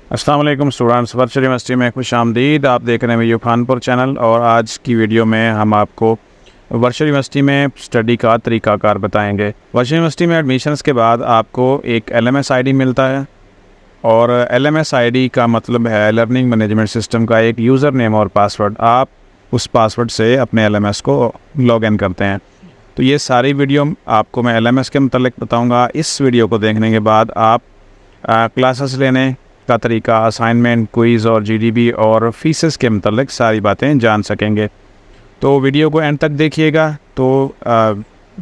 अस्सलाम वालेकुम students, virtual university में खुश आमदीद। आप देख रहे हैं यूब खानपुर चैनल और आज की वीडियो में हम आपको वर्चुअल यूनिवर्सिटी में स्टडी का तरीक़ाकार बताएंगे। वर्चुअल यूनिवर्सिटी में एडमिशन्स के बाद आपको एक LMS ID मिलता है और LMS ID का मतलब है लर्निंग मैनेजमेंट सिस्टम का एक यूज़र नेम और पासवर्ड। आप उस पासवर्ड से अपने LMS को लॉग इन करते हैं। तो ये सारी वीडियो आपको मैं LMS के मतलब बताऊँगा। इस वीडियो को देखने के बाद आप क्लासेस लेने का तरीका, असाइनमेंट, क्विज़ और GDB और फीसेस के मतलब सारी बातें जान सकेंगे। तो वीडियो को एंड तक देखिएगा। तो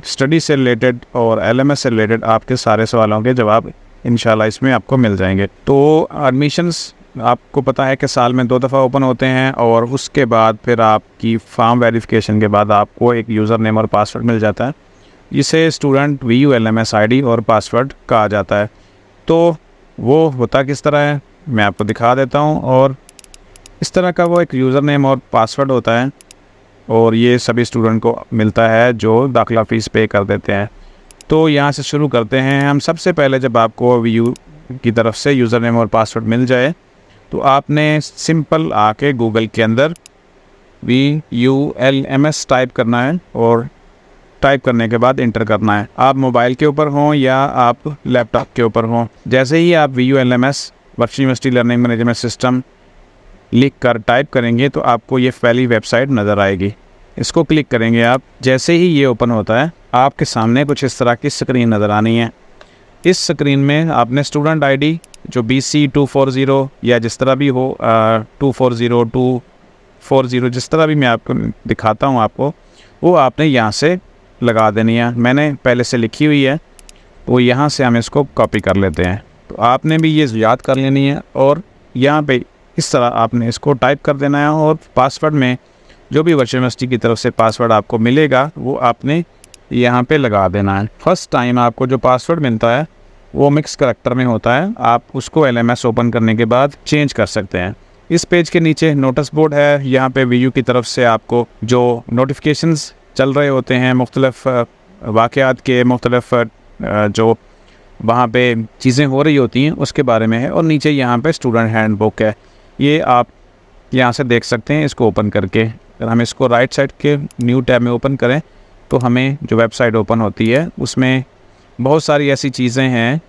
स्टडी से रिलेटेड और LMS से रिलेटेड आपके सारे सवालों के जवाब इंशाल्लाह इसमें आपको मिल जाएंगे। तो एडमिशन्स आपको पता है कि साल में 2 दफ़ा ओपन होते हैं और उसके बाद फिर आपकी फॉर्म वेरिफिकेशन के बाद आपको एक यूज़र नेम और पासवर्ड मिल जाता है। इसे स्टूडेंट VU LMS ID और पासवर्ड कहा जाता है। तो वो होता किस तरह है मैं आपको दिखा देता हूँ। और इस तरह का वो एक यूज़र नेम और पासवर्ड होता है और ये सभी स्टूडेंट को मिलता है जो दाखिला फ़ीस पे कर देते हैं। तो यहाँ से शुरू करते हैं हम। सबसे पहले जब आपको VU की तरफ से यूज़र नेम और पासवर्ड मिल जाए तो आपने सिंपल आके गूगल के अंदर VU LMS टाइप करना है और टाइप करने के बाद इंटर करना है। आप मोबाइल के ऊपर हों या आप लैपटॉप के ऊपर हों, जैसे ही आप VU LMS virtual university learning management system लिख कर टाइप करेंगे तो आपको ये पहली वेबसाइट नज़र आएगी। इसको क्लिक करेंगे आप। जैसे ही ये ओपन होता है आपके सामने कुछ इस तरह की स्क्रीन नज़र आनी है। इस स्क्रीन में आपने स्टूडेंट ID जो BC 240 या जिस तरह भी हो 240 240 जिस तरह भी मैं आपको दिखाता हूँ आपको, वो आपने यहाँ से लगा देनी है। मैंने पहले से लिखी हुई है, वो यहाँ से हम इसको कॉपी कर लेते हैं। तो आपने भी ये याद कर लेनी है और यहाँ पे इस तरह आपने इसको टाइप कर देना है और पासवर्ड में जो भी वर्चुअल यूनिवर्सिटी की तरफ से पासवर्ड आपको मिलेगा वो आपने यहाँ पे लगा देना है। फर्स्ट टाइम आपको जो पासवर्ड मिलता है वो मिक्स करैक्टर में होता है। आप उसको LMS ओपन करने के बाद चेंज कर सकते हैं। इस पेज के नीचे नोटिस बोर्ड है। यहाँ पे VU की तरफ से आपको जो नोटिफिकेशंस चल रहे होते हैं मुख्तलिफ वाक़यात के, मुख्तलिफ जो वहाँ पे चीज़ें हो रही होती हैं उसके बारे में है। और नीचे यहाँ पे स्टूडेंट हैंडबुक है, ये आप यहाँ से देख सकते हैं इसको ओपन करके। अगर हम इसको राइट साइड के न्यू टैब में ओपन करें तो हमें जो वेबसाइट ओपन होती है उसमें बहुत सारी ऐसी चीज़ें हैं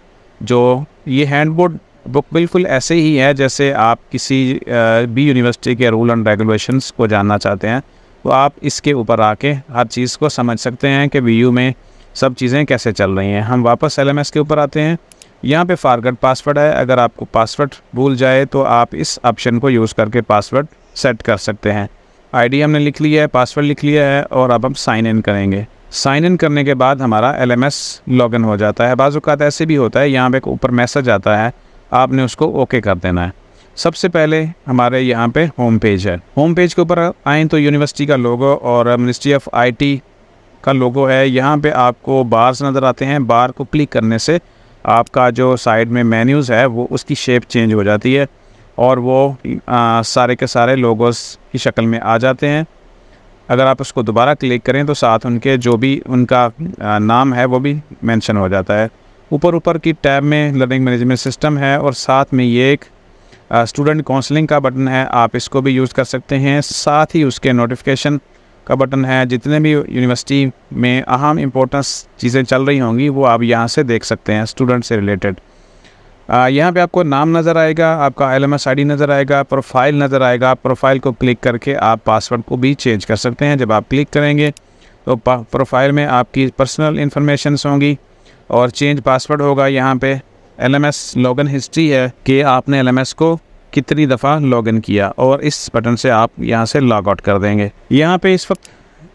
जो ये हैंडबुक बिल्कुल ऐसे ही है जैसे आप किसी भी यूनिवर्सिटी के रूल एंड रेगुलेशंस को जानना चाहते हैं तो आप इसके ऊपर आके हर चीज़ को समझ सकते हैं कि VU में सब चीज़ें कैसे चल रही हैं। हम वापस LMS के ऊपर आते हैं। यहाँ पे फॉरगेट पासवर्ड है। अगर आपको पासवर्ड भूल जाए तो आप इस ऑप्शन को यूज़ करके पासवर्ड सेट कर सकते हैं। ID हमने लिख लिया है, पासवर्ड लिख लिया है और अब हम साइन इन करेंगे। साइन इन करने के बाद हमारा LMS लॉगिन हो जाता है। बाज़ औक़ात ऐसे भी होता है, यहाँ पे ऊपर मैसेज आता है, आपने उसको ओके कर देना है। सबसे पहले हमारे यहाँ पे होम पेज है। होम पेज के ऊपर आएँ तो यूनिवर्सिटी का लोगो और मिनिस्ट्री ऑफ IT का लोगो है। यहाँ पे आपको बार्स नज़र आते हैं। बार को क्लिक करने से आपका जो साइड में मेन्यूज़ है वो उसकी शेप चेंज हो जाती है और वो सारे के सारे लोगोस की शक्ल में आ जाते हैं। अगर आप उसको दोबारा क्लिक करें तो साथ उनके जो भी उनका नाम है वो भी मेंशन हो जाता है। ऊपर की टैब में लर्निंग मैनेजमेंट सिस्टम है और साथ में ये एक स्टूडेंट काउंसलिंग का बटन है, आप इसको भी यूज़ कर सकते हैं। साथ ही उसके नोटिफिकेशन का बटन है। जितने भी यूनिवर्सिटी में अहम इम्पोर्टेंस चीज़ें चल रही होंगी वो आप यहाँ से देख सकते हैं स्टूडेंट से रिलेटेड। यहाँ पे आपको नाम नज़र आएगा, आपका LMS ID नज़र आएगा, प्रोफाइल नज़र आएगा। प्रोफाइल को क्लिक करके आप पासवर्ड को भी चेंज कर सकते हैं। जब आप क्लिक करेंगे तो प्रोफाइल में आपकी पर्सनल इन्फॉर्मेशंस होंगी और चेंज पासवर्ड होगा। यहाँ पे LMS लॉगिन हिस्ट्री है कि आपने LMS को कितनी दफ़ा लॉगिन किया और इस बटन से आप यहाँ से लॉग आउट कर देंगे। यहाँ पे इस वक्त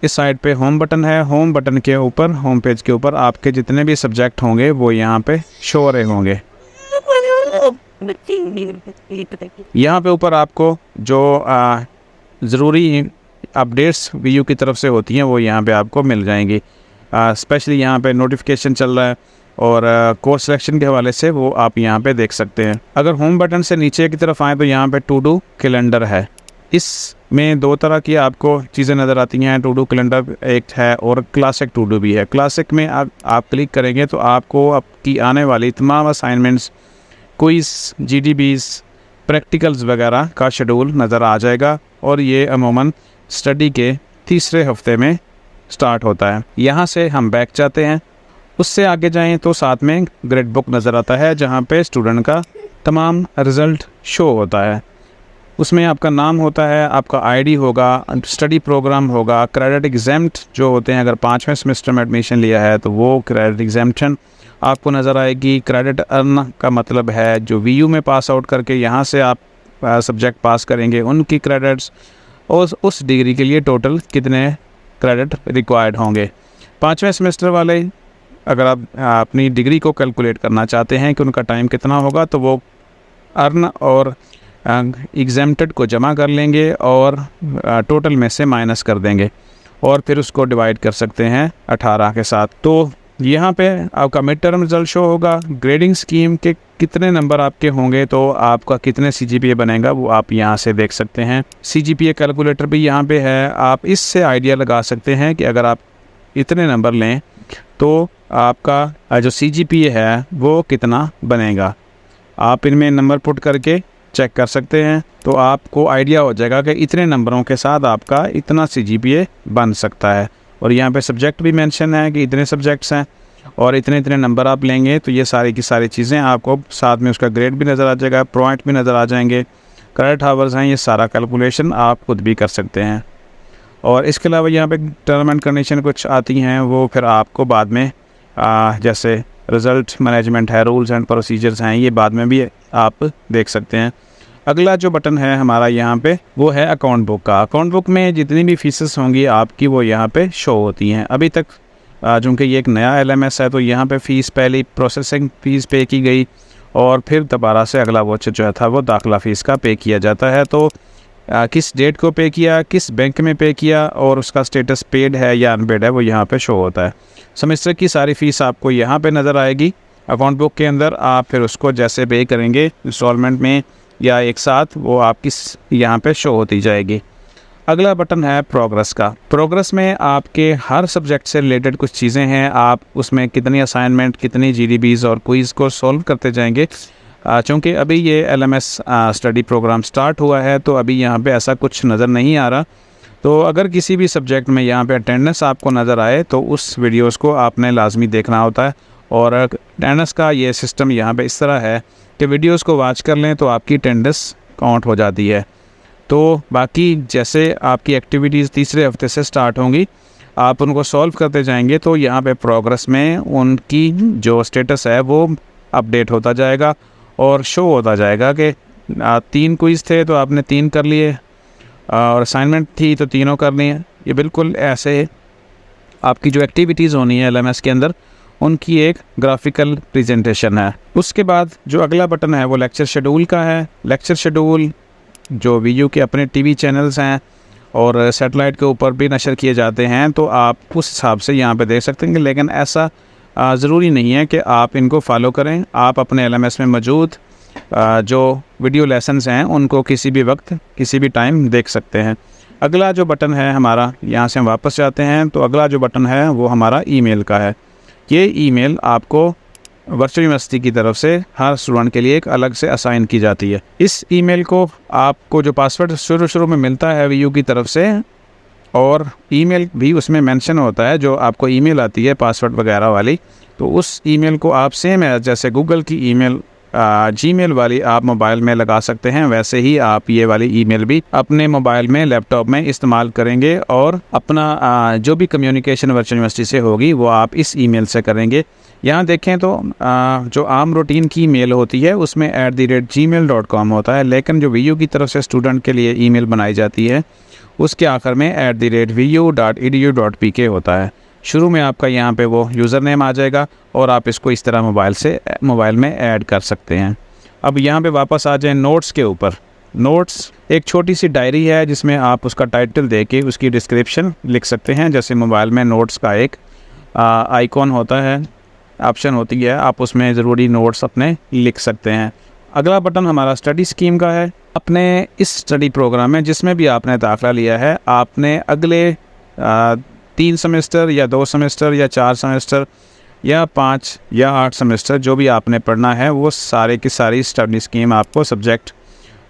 इस साइड पे होम बटन है। होम बटन के ऊपर, होम पेज के ऊपर आपके जितने भी सब्जेक्ट होंगे वो यहाँ पे शो हो रहे होंगे। यहाँ पे ऊपर आपको जो ज़रूरी अपडेट्स VU की तरफ से होती हैं वो यहाँ पे आपको मिल जाएंगी। स्पेशली यहाँ पे नोटिफिकेशन चल रहा है और कोर्स सिलेक्शन के हवाले से वो आप यहाँ पे देख सकते हैं। अगर होम बटन से नीचे की तरफ आएँ तो यहाँ पे टू डू कैलेंडर है। इसमें दो तरह की आपको चीज़ें नज़र आती हैं। टू डू कैलेंडर एक है और क्लासिक टू डू भी है। क्लासिक में आप क्लिक करेंगे तो आपको आपकी आने वाली तमाम असाइनमेंट्स, क्विज़, जीडीबीज़, प्रैक्टिकल्स वगैरह का शेड्यूल नज़र आ जाएगा और ये अमूमन स्टडी के तीसरे हफ्ते में स्टार्ट होता है। यहाँ से हम बैक जाते हैं, उससे आगे जाएं तो साथ में ग्रेड बुक नज़र आता है जहाँ पे स्टूडेंट का तमाम रिज़ल्ट शो होता है। उसमें आपका नाम होता है, आपका आईडी होगा, स्टडी प्रोग्राम होगा, क्रेडिट एग्जाम्प्ट जो होते हैं, अगर 5वें सेमेस्टर में एडमिशन लिया है तो वो क्रेडिट एग्जाम्पशन आपको नज़र आएगी। क्रेडिट अर्न का मतलब है जो वीयू में पास आउट करके यहाँ से आप सब्जेक्ट पास करेंगे उनकी क्रेडिट्स, और उस डिग्री के लिए टोटल कितने क्रेडिट रिक्वायर्ड होंगे। 5वें सेमेस्टर वाले अगर आप अपनी डिग्री को कैलकुलेट करना चाहते हैं कि उनका टाइम कितना होगा तो वो अर्न और एग्जेम्प्टेड को जमा कर लेंगे और टोटल में से माइनस कर देंगे और फिर उसको डिवाइड कर सकते हैं 18 के साथ। तो यहाँ पे आपका मिड टर्म रिजल्ट शो होगा। ग्रेडिंग स्कीम के कितने नंबर आपके होंगे तो आपका कितने CGPA बनेगा वो आप यहाँ से देख सकते हैं। CGPA कैलकुलेटर भी यहाँ पे है। आप इससे आइडिया लगा सकते हैं कि अगर आप इतने नंबर लें तो आपका जो CGPA है वो कितना बनेगा। आप इनमें नंबर पुट करके चेक कर सकते हैं तो आपको आइडिया हो जाएगा कि इतने नंबरों के साथ आपका इतना CGPA बन सकता है। और यहाँ पे सब्जेक्ट भी मेंशन है कि इतने सब्जेक्ट्स हैं और इतने इतने नंबर आप लेंगे तो ये सारी की सारी चीज़ें आपको साथ में उसका ग्रेड भी नज़र आ जाएगा, पॉइंट भी नज़र आ जाएंगे, क्रेडिट आवर्स हैं, ये सारा कैलकुलेशन आप खुद भी कर सकते हैं। और इसके अलावा यहाँ पे टर्म एंड कंडीशन कुछ आती हैं वो फिर आपको बाद में जैसे रिज़ल्ट मैनेजमेंट है, रूल्स एंड प्रोसीजर्स हैं, ये बाद में भी आप देख सकते हैं। अगला जो बटन है हमारा यहाँ पे वो है अकाउंट बुक का। अकाउंट बुक में जितनी भी फीसेस होंगी आपकी वो यहाँ पे शो होती हैं। अभी तक चूँकि ये एक नया LMS है तो यहाँ पे फ़ीस पहली प्रोसेसिंग फ़ीस पे की गई और फिर दोबारा से अगला वाउचर जो था वो दाखिला फ़ीस का पे किया जाता है। तो किस डेट को पे किया, किस बैंक में पे किया और उसका स्टेटस पेड है या अनपेड है वो यहाँ पे शो होता है। सेमेस्टर की सारी फ़ीस आपको यहाँ पे नज़र आएगी अकाउंट बुक के अंदर। आप फिर उसको जैसे पे करेंगे इंस्टॉलमेंट में या एक साथ, वो आपकी यहाँ पे शो होती जाएगी। अगला बटन है प्रोग्रेस का। प्रोग्रेस में आपके हर सब्जेक्ट से रिलेटेड कुछ चीज़ें हैं। आप उसमें कितनी असाइनमेंट, कितनी GDBs और क्विज़ को सॉल्व करते जाएंगे। चूँकि अभी ये LMS स्टडी प्रोग्राम स्टार्ट हुआ है तो अभी यहाँ पे ऐसा कुछ नज़र नहीं आ रहा। तो अगर किसी भी सब्जेक्ट में यहाँ पे अटेंडेंस आपको नज़र आए तो उस वीडियोस को आपने लाजमी देखना होता है। और अटेंडेंस का ये सिस्टम यहाँ पे इस तरह है कि वीडियोस को वॉच कर लें तो आपकी अटेंडेंस काउंट हो जाती है। तो बाकी जैसे आपकी एक्टिविटीज़ तीसरे हफ्ते से स्टार्ट होंगी, आप उनको सॉल्व करते जाएंगे तो यहाँ पे प्रोग्रेस में उनकी जो स्टेटस है वो अपडेट होता जाएगा और शो होता जाएगा कि 3 क्विज़ थे तो आपने 3 कर लिए और असाइनमेंट थी तो तीनों कर ली हैं। ये बिल्कुल ऐसे आपकी जो एक्टिविटीज़ होनी है LMS के अंदर उनकी एक ग्राफिकल प्रेजेंटेशन है। उसके बाद जो अगला बटन है वो लेक्चर शेड्यूल का है। लेक्चर शेड्यूल जो वीयू के अपने TV चैनल्स हैं और सैटेलाइट के ऊपर भी नशर किए जाते हैं तो आप उस हिसाब से यहाँ पे देख सकते हैं। लेकिन ऐसा ज़रूरी नहीं है कि आप इनको फॉलो करें। आप अपने LMS में मौजूद जो वीडियो लेसन्स हैं उनको किसी भी वक्त किसी भी टाइम देख सकते हैं। अगला जो बटन है हमारा, यहाँ से हम वापस जाते हैं तो अगला जो बटन है वो हमारा ईमेल का है। ये ईमेल आपको वर्चुअल यूनिवर्सिटी की तरफ से हर स्टूडेंट के लिए एक अलग से असाइन की जाती है। इस ईमेल को आपको जो पासवर्ड शुरू में मिलता है वीयू की तरफ से और ईमेल भी उसमें मेंशन होता है, जो आपको ईमेल आती है पासवर्ड वगैरह वाली, तो उस ईमेल को आप सेम है जैसे गूगल की ईमेल जीमेल वाली आप मोबाइल में लगा सकते हैं, वैसे ही आप ये वाली ईमेल भी अपने मोबाइल में लैपटॉप में इस्तेमाल करेंगे और अपना जो भी कम्युनिकेशन वर्चुअल यूनिवर्सिटी से होगी वो आप इस ईमेल से करेंगे। यहाँ देखें तो जो आम रूटीन की मेल होती है उसमें @gmail.com होता है, लेकिन जो वीयू की तरफ से स्टूडेंट के लिए ईमेल बनाई जाती है उसके आखिर में @vu.edu.pk होता है। शुरू में आपका यहाँ पे वो यूज़र नेम आ जाएगा और आप इसको इस तरह मोबाइल में ऐड कर सकते हैं। अब यहाँ पे वापस आ जाएं नोट्स के ऊपर। नोट्स एक छोटी सी डायरी है जिसमें आप उसका टाइटल दे के उसकी डिस्क्रिप्शन लिख सकते हैं। जैसे मोबाइल में नोट्स का एक आइकॉन होता है, ऑप्शन होती है, आप उसमें ज़रूरी नोट्स अपने लिख सकते हैं। अगला बटन हमारा स्टडी स्कीम का है। अपने इस स्टडी प्रोग्राम में जिसमें भी आपने दाखिला लिया है, आपने अगले 3 सेमेस्टर या 2 सेमेस्टर या 4 सेमेस्टर या 5 या 8 सेमेस्टर जो भी आपने पढ़ना है, वो सारे की सारी स्टडी स्कीम आपको सब्जेक्ट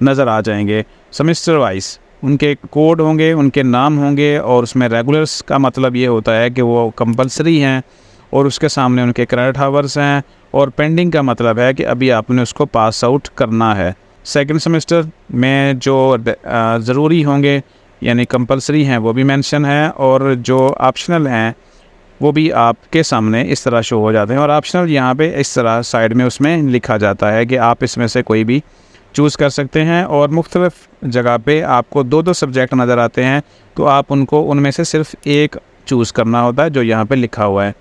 नज़र आ जाएंगे। सेमेस्टर वाइज उनके कोड होंगे, उनके नाम होंगे, और उसमें रेगुलर्स का मतलब ये होता है कि वो कंपलसरी हैं और उसके सामने उनके क्रेडिट हावर्स हैं, और पेंडिंग का मतलब है कि अभी आपने उसको पास आउट करना है। सेकंड सेमेस्टर में जो ज़रूरी होंगे यानी कंपलसरी हैं वो भी मेंशन है, और जो ऑप्शनल हैं वो भी आपके सामने इस तरह शो हो जाते हैं। और ऑप्शनल यहाँ पे इस तरह साइड में उसमें लिखा जाता है कि आप इसमें से कोई भी चूज़ कर सकते हैं, और मुख्तलिफ़ जगह पे आपको 2-2 सब्जेक्ट नज़र आते हैं, तो आप उनमें से सिर्फ एक चूज़ करना होता है जो यहाँ पे लिखा हुआ है।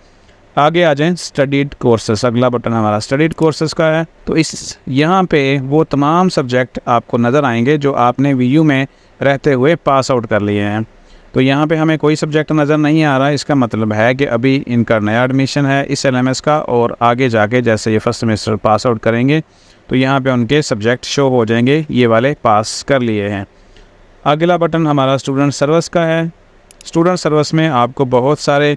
आगे आ जाएं स्टडीड कोर्सेस, अगला बटन हमारा स्टडीड कोर्सेस का है। तो इस यहाँ पे वो तमाम सब्जेक्ट आपको नज़र आएंगे जो आपने वीयू में रहते हुए पास आउट कर लिए हैं। तो यहाँ पे हमें कोई सब्जेक्ट नज़र नहीं आ रहा, इसका मतलब है कि अभी इनका नया एडमिशन है इस LMS का, और आगे जाके जैसे ये फर्स्ट सेमेस्टर पास आउट करेंगे तो यहाँ पे उनके सब्जेक्ट शो हो जाएंगे, ये वाले पास कर लिए हैं। अगला बटन हमारा स्टूडेंट सर्विस का है। स्टूडेंट सर्विस में आपको बहुत सारे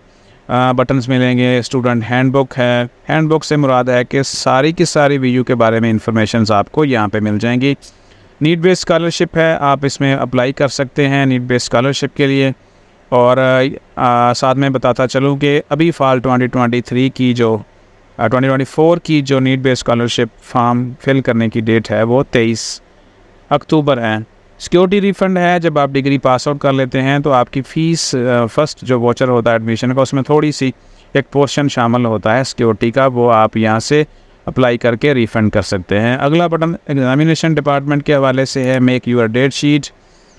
बटन्स मिलेंगे। स्टूडेंट हैंडबुक है, हैंडबुक से मुराद है कि सारी की सारी वीयू के बारे में इंफॉर्मेशन आपको यहाँ पे मिल जाएंगी। नीड बेस्ड स्कॉलरशिप है, आप इसमें अप्लाई कर सकते हैं नीड बेस्ड स्कॉलरशिप के लिए। और साथ में बताता चलूँ कि अभी फ़ाल 2023 की जो 2024 की जो need based scholarship form fill करने की डेट है वो 23 अक्टूबर है। सिक्योरिटी रिफ़ंड है, जब आप डिग्री पास आउट कर लेते हैं तो आपकी फ़ीस फर्स्ट जो वोचर होता है एडमिशन का, उसमें थोड़ी सी एक पोर्शन शामिल होता है सिक्योरिटी का, वो आप यहाँ से अप्लाई करके रिफ़ंड कर सकते हैं। अगला बटन एग्जामिनेशन डिपार्टमेंट के हवाले से है, मेक यूर डेट शीट।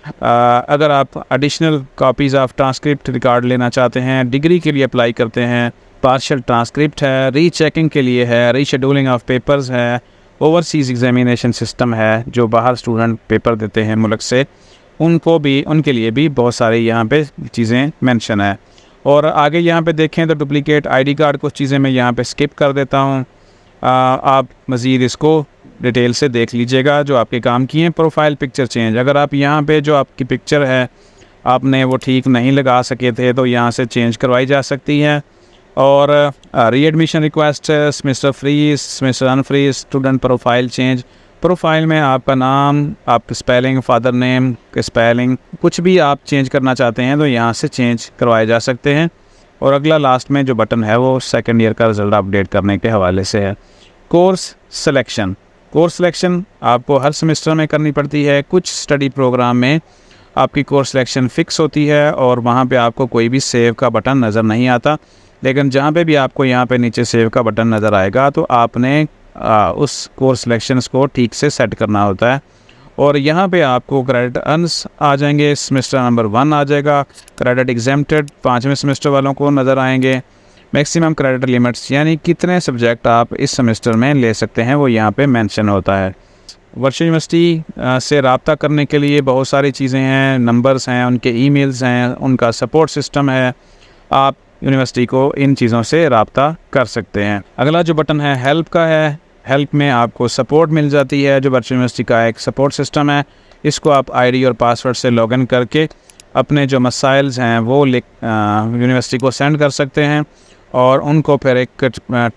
अगर आप additional copies of transcript record लेना चाहते हैं, डिग्री के लिए अप्लाई करते हैं, पार्शियल ट्रांसक्रिप्ट है, रीचेकिंग के लिए है, रीशेड्यूलिंग ऑफ पेपर्स है, ओवरसीज़ एग्जामिनेशन सिस्टम है, जो बाहर स्टूडेंट पेपर देते हैं मुल्क से, उनके लिए भी बहुत सारे यहाँ पे चीज़ें मेंशन है। और आगे यहाँ पे देखें तो डुप्लिकेट आईडी कार्ड, कुछ चीज़ें मैं यहाँ पे स्किप कर देता हूँ, आप मज़ीद इसको डिटेल से देख लीजिएगा जो आपके काम की हैं। प्रोफाइल पिक्चर चेंज, अगर आप यहाँ पे जो आपकी पिक्चर है आपने वो ठीक नहीं लगा सके थे तो यहाँ से चेंज करवाई जा सकती है। और readmission request, semester freeze, semester unfreeze, student profile change, profile में आपका नाम, आपका स्पेलिंग, फादर नेम के स्पेलिंग, कुछ भी आप चेंज करना चाहते हैं तो यहाँ से चेंज करवाए जा सकते हैं। और अगला लास्ट में जो बटन है वो सेकेंड ईयर का रिज़ल्ट अपडेट करने के हवाले से है। कोर्स सिलेक्शन, कोर्स सिलेक्शन आपको हर सेमेस्टर में करनी पड़ती है। कुछ स्टडी प्रोग्राम में आपकी कोर्स सिलेक्शन फ़िक्स होती है और वहाँ पे आपको कोई भी सेव का बटन नज़र नहीं आता, लेकिन जहाँ पे भी आपको यहाँ पे नीचे सेव का बटन नज़र आएगा तो आपने उस कोर्स सिलेक्शंस को ठीक से सेट करना होता है। और यहाँ पे आपको क्रेडिट अर्न्स आ जाएंगे, सेमेस्टर नंबर 1 आ जाएगा, क्रेडिट एग्जेम्प्टेड 5वें सेमेस्टर वालों को नज़र आएंगे, मैक्सिमम क्रेडिट लिमिट्स यानी कितने सब्जेक्ट आप इस सेमेस्टर में ले सकते हैं वो यहाँ पे मेंशन होता है। वर्चुअल यूनिवर्सिटी से रब्ता करने के लिए बहुत सारी चीज़ें हैं, नंबर्स हैं, उनके ईमेल्स हैं, उनका सपोर्ट सिस्टम है, आप यूनिवर्सिटी को इन चीज़ों से रब्ता कर सकते हैं। अगला जो बटन है हेल्प का है, हेल्प में आपको सपोर्ट मिल जाती है, जो वर्चुअल यूनिवर्सिटी का एक सपोर्ट सिस्टम है। इसको आप आईडी और पासवर्ड से लॉगिन करके अपने जो मसाइल्स हैं वो यूनिवर्सिटी को सेंड कर सकते हैं, और उनको फिर एक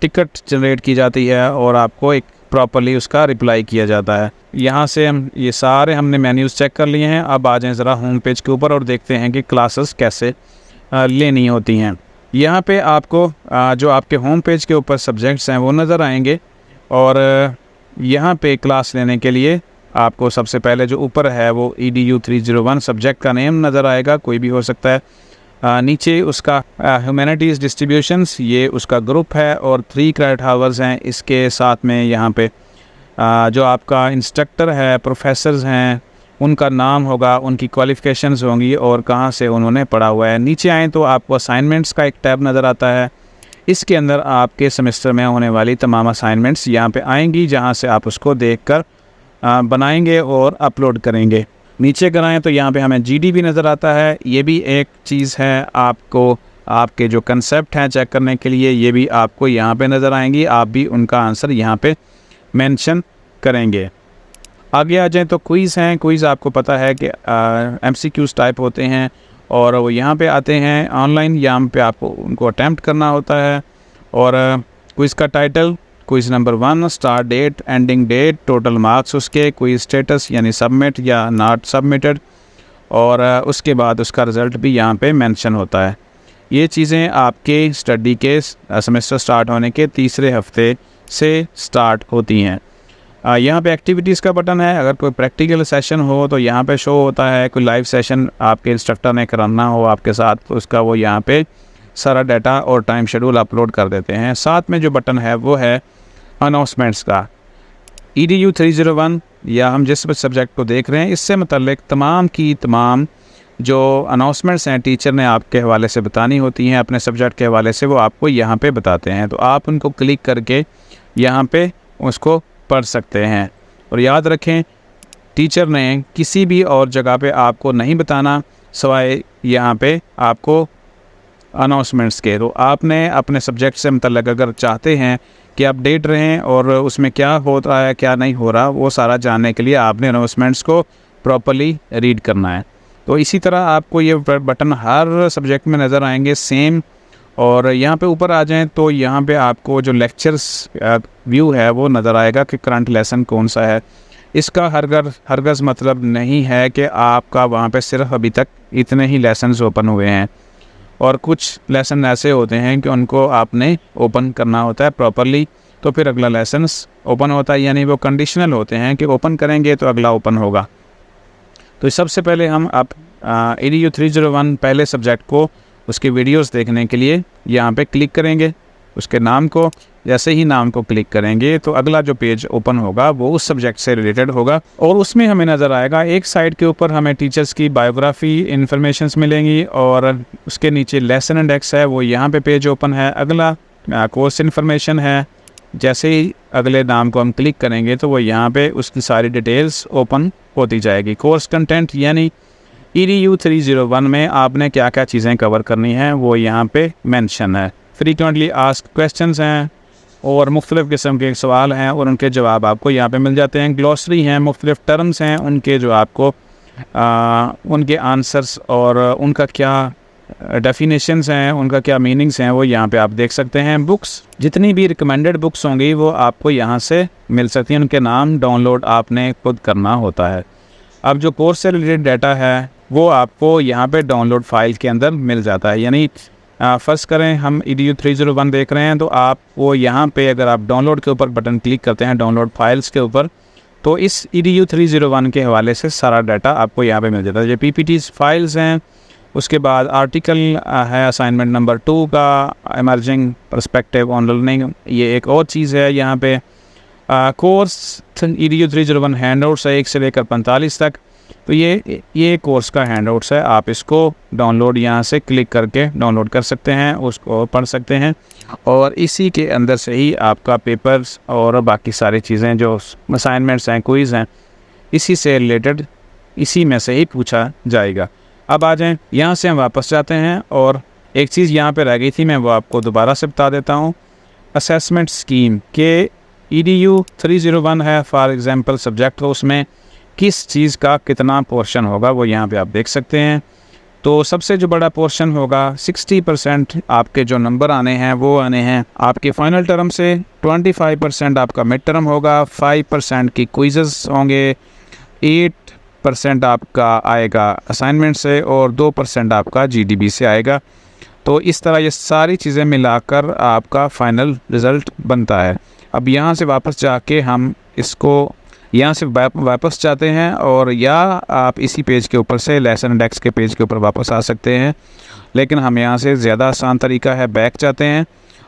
टिकट जनरेट की जाती है और आपको एक प्रॉपर्ली उसका रिप्लाई किया जाता है। यहाँ से हम ये सारे हमने मेन्यूज़ चेक कर लिए हैं। अब आ जाएं ज़रा होम पेज के ऊपर और देखते हैं कि क्लासेस कैसे लेनी होती हैं। यहाँ पे आपको जो आपके होम पेज के ऊपर सब्जेक्ट्स हैं वो नज़र आएंगे, और यहाँ पे क्लास लेने के लिए आपको सबसे पहले जो ऊपर है वो EDU 301 सब्जेक्ट का नेम नज़र आएगा, कोई भी हो सकता है। नीचे उसका ह्यूमैनिटीज़ डिस्ट्रीब्यूशंस, ये उसका ग्रुप है, और 3 क्रेडिट हावर्स हैं। इसके साथ में यहाँ पे जो आपका इंस्ट्रक्टर है, प्रोफेसर्स हैं, उनका नाम होगा, उनकी क्वालिफ़िकेशंस होंगी और कहाँ से उन्होंने पढ़ा हुआ है। नीचे आएँ तो आपको असाइनमेंट्स का एक टैब नज़र आता है, इसके अंदर आपके सेमेस्टर में होने वाली तमाम असाइनमेंट्स यहाँ पे आएंगी, जहाँ से आप उसको देखकर बनाएंगे और अपलोड करेंगे। नीचे कराएं तो यहाँ पे हमें GD भी नज़र आता है, ये भी एक चीज़ है आपको आपके जो कंसेप्ट हैं चेक करने के लिए, ये भी आपको यहाँ पे नज़र आएंगी, आप भी उनका आंसर यहाँ पे मेंशन करेंगे। आगे आ जाएँ तो क्विज़ हैं। क्विज़ आपको पता है कि MCQs टाइप होते हैं और वो यहाँ पे आते हैं ऑनलाइन, यहाँ पे आपको उनको अटैम्प्ट करना होता है। और क्विज़ का title, quiz number 1, start date, ending date, total marks उसके, क्विज़ स्टेटस यानी सबमिट या नॉट सबमिटेड, और उसके बाद उसका रिज़ल्ट भी यहाँ पे मेंशन होता है। ये चीज़ें आपके स्टडी के सेमेस्टर स्टार्ट होने के तीसरे हफ्ते से स्टार्ट होती हैं। यहाँ पे एक्टिविटीज़ का बटन है। अगर कोई प्रैक्टिकल सेशन हो तो यहाँ पे शो होता है। कोई लाइव सेशन आपके इंस्ट्रक्टर ने कराना हो आपके साथ तो उसका वो यहाँ पे सारा डाटा और टाइम शेड्यूल अपलोड कर देते हैं। साथ में जो बटन है वो है अनाउंसमेंट्स का। EDU 301 या हम जिस सब्जेक्ट को देख रहे हैं इससे मतलब तमाम की तमाम जो अनाउंसमेंट्स हैं टीचर ने आपके हवाले से बतानी होती हैं अपने सब्जेक्ट के हवाले से, वो आपको यहाँ पे बताते हैं। तो आप उनको क्लिक करके यहाँ पे उसको पढ़ सकते हैं। और याद रखें, टीचर ने किसी भी और जगह पे आपको नहीं बताना सिवाय यहाँ पे आपको अनाउंसमेंट्स के। तो आपने अपने सब्जेक्ट से मतलब अगर चाहते हैं कि अपडेट रहें और उसमें क्या हो रहा है क्या नहीं हो रहा, वो सारा जानने के लिए आपने अनाउंसमेंट्स को प्रॉपर्ली रीड करना है। तो इसी तरह आपको ये बटन हर सब्जेक्ट में नज़र आएंगे सेम। और यहाँ पे ऊपर आ जाएं तो यहाँ पे आपको जो लेक्चर्स व्यू है वो नज़र आएगा कि करंट लेसन कौन सा है। इसका हरगज़ मतलब नहीं है कि आपका वहाँ पे सिर्फ अभी तक इतने ही लेसन्स ओपन हुए हैं, और कुछ लेसन ऐसे होते हैं कि उनको आपने ओपन करना होता है प्रॉपरली, तो फिर अगला लेसन्स ओपन होता है। यानी वो कंडीशनल होते हैं कि ओपन करेंगे तो अगला ओपन होगा। तो सबसे पहले हम आप EDU 301 पहले सब्जेक्ट को उसके वीडियोस देखने के लिए यहाँ पे क्लिक करेंगे। उसके नाम को, जैसे ही नाम को क्लिक करेंगे तो अगला जो पेज ओपन होगा वो उस सब्जेक्ट से रिलेटेड होगा। और उसमें हमें नज़र आएगा एक साइड के ऊपर हमें टीचर्स की बायोग्राफी इन्फॉर्मेशंस मिलेंगी, और उसके नीचे लेसन इंडेक्स है वो यहाँ पे पेज ओपन है। अगला कोर्स इन्फॉर्मेशन है। जैसे ही अगले नाम को हम क्लिक करेंगे तो वो यहाँ पे उसकी सारी डिटेल्स ओपन होती जाएगी। कोर्स कंटेंट यानी EDU 301 में आपने क्या क्या चीज़ें कवर करनी हैं वो यहाँ पे मेंशन है। फ्रीक्वेंटली आस्क्ड क्वेश्चंस हैं और मुख्तलिफ़ किस्म के सवाल हैं और उनके जवाब आपको यहाँ पे मिल जाते हैं। ग्लॉसरी हैं, मुख्तलिफ़ टर्म्स हैं, उनके जो आपको उनके आंसर्स और उनका क्या डेफिनेशंस हैं, उनका क्या मीनिंग्स हैं वो यहाँ पे आप देख सकते हैं। बुक्स, जितनी भी रिकमेंडेड बुक्स होंगी वो आपको यहाँ से मिल सकती हैं। उनके नाम डाउनलोड आपने खुद करना होता है। अब जो कोर्स से रिलेटेड डाटा है वो आपको यहाँ पे डाउनलोड फाइल के अंदर मिल जाता है। यानी फ़र्ज़ करें हम EDU 301 देख रहे हैं तो आप वो यहाँ पे अगर आप डाउनलोड के ऊपर बटन क्लिक करते हैं डाउनलोड फाइल्स के ऊपर, तो इस EDU 301 के हवाले से सारा डाटा आपको यहाँ पे मिल जाता है। जो PPTs फाइल्स हैं, उसके बाद आर्टिकल है असाइनमेंट नंबर 2 का, इमर्जिंग पर्सपेक्टिव ऑन लर्निंग, ये एक और चीज़ है। यहाँ पे कोर्स EDU 301 हैंडआउट्स है 1 से लेकर 45 तक। तो ये कोर्स का हैंडआउट्स है। आप इसको डाउनलोड यहाँ से क्लिक करके डाउनलोड कर सकते हैं, उसको पढ़ सकते हैं, और इसी के अंदर से ही आपका पेपर्स और बाकी सारी चीज़ें जो असाइनमेंट्स हैं, क्विज़ हैं, इसी से रिलेटेड इसी में से ही पूछा जाएगा। अब आ जाएं, यहाँ से हम वापस जाते हैं और एक चीज़ यहाँ पे रह गई थी, मैं वो आपको दोबारा से बता देता हूँ। असेसमेंट स्कीम के EDU 301 है फॉर एग्ज़ाम्पल सब्जेक्ट, तो उसमें किस चीज़ का कितना पोर्शन होगा वो यहाँ पे आप देख सकते हैं। तो सबसे जो बड़ा पोर्शन होगा 60% आपके जो नंबर आने हैं वो आने हैं आपके फाइनल टर्म से, 25% आपका मिड टर्म होगा, 5% की क्विज़ेस होंगे, 8% आपका आएगा असाइनमेंट से और 2% आपका GDB से आएगा। तो इस तरह ये सारी चीज़ें मिलाकर आपका फ़ाइनल रिज़ल्ट बनता है। अब यहाँ से वापस जाके हम इसको यहाँ से वापस जाते हैं, और या आप इसी पेज के ऊपर से लेसन इंडेक्स के पेज के ऊपर वापस आ सकते हैं, लेकिन हम यहाँ से ज़्यादा आसान तरीका है बैक जाते हैं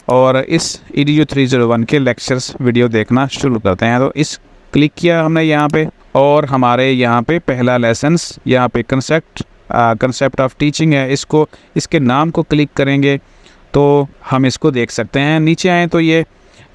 और इस EDU 301 के लेक्चर्स वीडियो देखना शुरू करते हैं। तो इस क्लिक किया हमने यहाँ पे, और हमारे यहाँ पे पहला लेसन्स यहाँ पे कंसेप्ट ऑफ टीचिंग है। इसके नाम को क्लिक करेंगे तो हम इसको देख सकते हैं। नीचे आए तो ये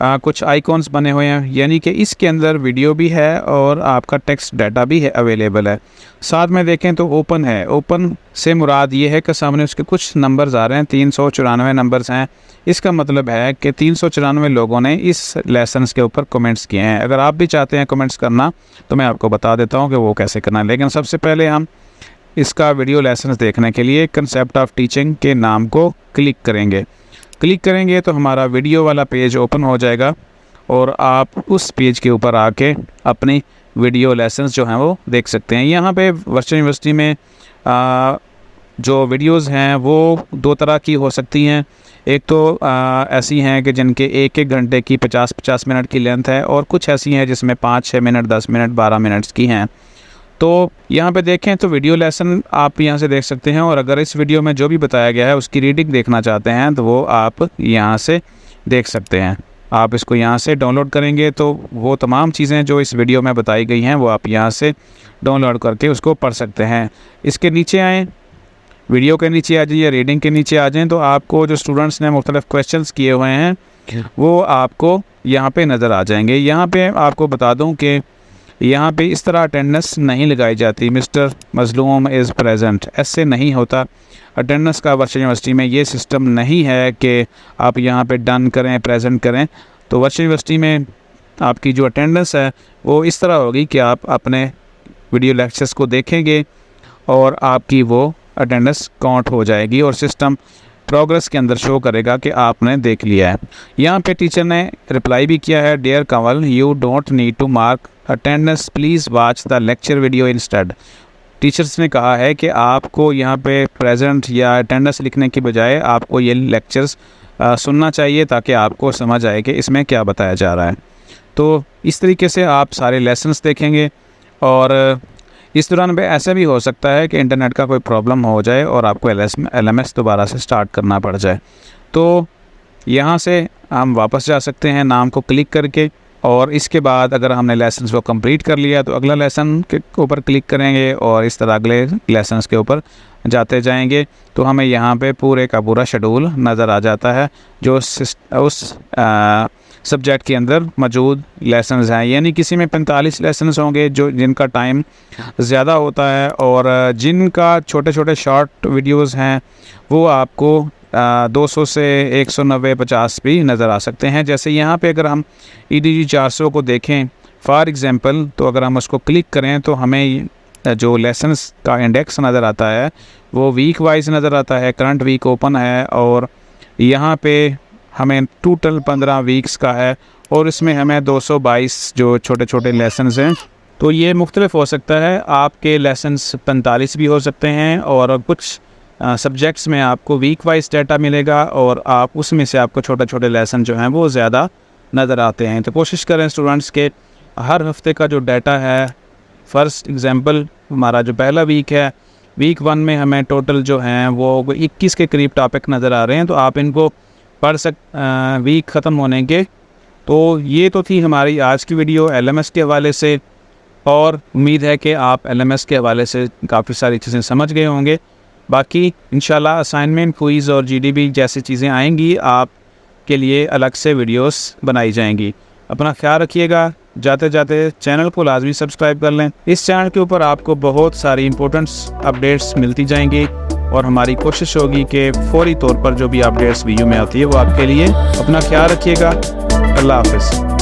कुछ आइकॉन्स बने हुए हैं, यानी कि इसके अंदर वीडियो भी है और आपका टेक्स्ट डाटा भी है अवेलेबल है। साथ में देखें तो ओपन है। ओपन से मुराद ये है कि सामने उसके कुछ नंबर्स आ रहे हैं, 394 नंबर्स हैं। इसका मतलब है कि 394 लोगों ने इस लेसन्स के ऊपर कमेंट्स किए हैं। अगर आप भी चाहते हैं कमेंट्स करना तो मैं आपको बता देता हूँ कि वो कैसे करना है। लेकिन सबसे पहले हम इसका वीडियो लेसन्स देखने के लिए कंसेप्ट ऑफ टीचिंग के नाम को क्लिक करेंगे। क्लिक करेंगे तो हमारा वीडियो वाला पेज ओपन हो जाएगा और आप उस पेज के ऊपर आके अपनी वीडियो लेसन्स जो हैं वो देख सकते हैं। यहाँ पे वर्चुअल यूनिवर्सिटी में जो वीडियोस हैं वो 2 तरह की हो सकती हैं। एक तो ऐसी हैं कि जिनके 1-1 घंटे की 50-50 मिनट की लेंथ है, और कुछ ऐसी हैं जिसमें 5-6 मिनट, 10 मिनट, 12 मिनट्स की हैं। तो यहाँ पे देखें तो वीडियो लेसन आप यहाँ से देख सकते हैं, और अगर इस वीडियो में जो भी बताया गया है उसकी रीडिंग देखना चाहते हैं तो वो आप यहाँ से देख सकते हैं। आप इसको यहाँ से डाउनलोड करेंगे तो वो तमाम चीज़ें जो इस वीडियो में बताई गई हैं वो आप यहाँ से डाउनलोड करके उसको पढ़ सकते हैं। इसके नीचे आएँ, वीडियो के नीचे आ जाइए, रीडिंग के नीचे आ जाएँ तो आपको जो स्टूडेंट्स ने मुख्तलिफ क्वेश्चंस किए हुए हैं वो आपको यहाँ पे नज़र आ जाएंगे। यहाँ पे आपको बता दूँ कि यहाँ पे इस तरह अटेंडेंस नहीं लगाई जाती। मिस्टर मजलूम इज़ प्रेजेंट ऐसे नहीं होता। अटेंडेंस का वर्चुअल यूनिवर्सिटी में ये सिस्टम नहीं है कि आप यहाँ पे डन करें, प्रेजेंट करें। तो वर्चुअल यूनिवर्सिटी में आपकी जो अटेंडेंस है वो इस तरह होगी कि आप अपने वीडियो लेक्चर्स को देखेंगे और आपकी वो अटेंडेंस काउंट हो जाएगी और सिस्टम प्रोग्रेस के अंदर शो करेगा कि आपने देख लिया है। यहाँ पे टीचर ने रिप्लाई भी किया है, dear Kanwal, you don't need to mark attendance, please watch the lecture video instead. Teachers ने कहा है कि आपको यहाँ पे प्रेजेंट या अटेंडेंस लिखने की बजाय आपको ये लेक्चर्स सुनना चाहिए ताकि आपको समझ आए कि इसमें क्या बताया जा रहा है। तो इस तरीके से आप सारे लेसन्स देखेंगे। और इस दौरान पे ऐसा भी हो सकता है कि इंटरनेट का कोई प्रॉब्लम हो जाए और आपको LMS दोबारा से स्टार्ट करना पड़ जाए। तो यहाँ से हम वापस जा सकते हैं नाम को क्लिक करके, और इसके बाद अगर हमने लेसन्स को कंप्लीट कर लिया तो अगला लेसन के ऊपर क्लिक करेंगे और इस तरह अगले लेसन्स के ऊपर जाते जाएंगे तो हमें यहाँ पे पूरे का पूरा शेड्यूल नज़र आ जाता है जो उस सब्जेक्ट के अंदर मौजूद लेसन्स हैं। यानी किसी में 45 लेसन्स होंगे जो जिनका टाइम ज़्यादा होता है, और जिनका छोटे छोटे शॉर्ट वीडियोस हैं वो आपको 200 से 190, 50 भी नज़र आ सकते हैं। जैसे यहाँ पे अगर हम EDG 400 को देखें फॉर एग्ज़ाम्पल, तो अगर हम उसको क्लिक करें तो हमें जो लेसन्स का इंडेक्स नज़र आता है वो वीक वाइज नज़र आता है। करंट वीक ओपन है और यहाँ पे हमें टोटल 15 वीक्स का है, और इसमें हमें 222 जो छोटे छोटे लेसन्स हैं। तो ये मुख्तलिफ हो सकता है, आपके लेसन्स 45 भी हो सकते हैं, और कुछ सब्जेक्ट्स में आपको वीक वाइज डाटा मिलेगा और आप उसमें से आपको छोटे छोटे लेसन जो हैं वो ज़्यादा नज़र आते हैं। तो कोशिश करें स्टूडेंट्स के हर हफ्ते का जो डाटा है, फर्स्ट एग्ज़ाम्पल हमारा जो पहला वीक है, वीक 1 में हमें टोटल जो हैं वो 21 के करीब टॉपिक नज़र आ रहे हैं। तो आप इनको पढ़ वीक ख़त्म होने के। तो ये तो थी हमारी आज की वीडियो LMS के हवाले से, और उम्मीद है कि आप LMS के हवाले से काफ़ी सारी चीज़ें समझ गए होंगे। बाकी इंशाल्लाह असाइनमेंट, क्विज़ और GDB जैसी चीज़ें आएंगी, आपके लिए अलग से वीडियोस बनाई जाएंगी। अपना ख्याल रखिएगा। जाते जाते चैनल को लाजमी सब्सक्राइब कर लें। इस चैनल के ऊपर आपको बहुत सारी इंपॉर्टेंट अपडेट्स मिलती जाएंगी, और हमारी कोशिश होगी कि फौरी तौर पर जो भी अपडेट्स वीडियो में आती है वो आपके लिए। अपना ख्याल रखिएगा। अल्लाह हाफ़िज़।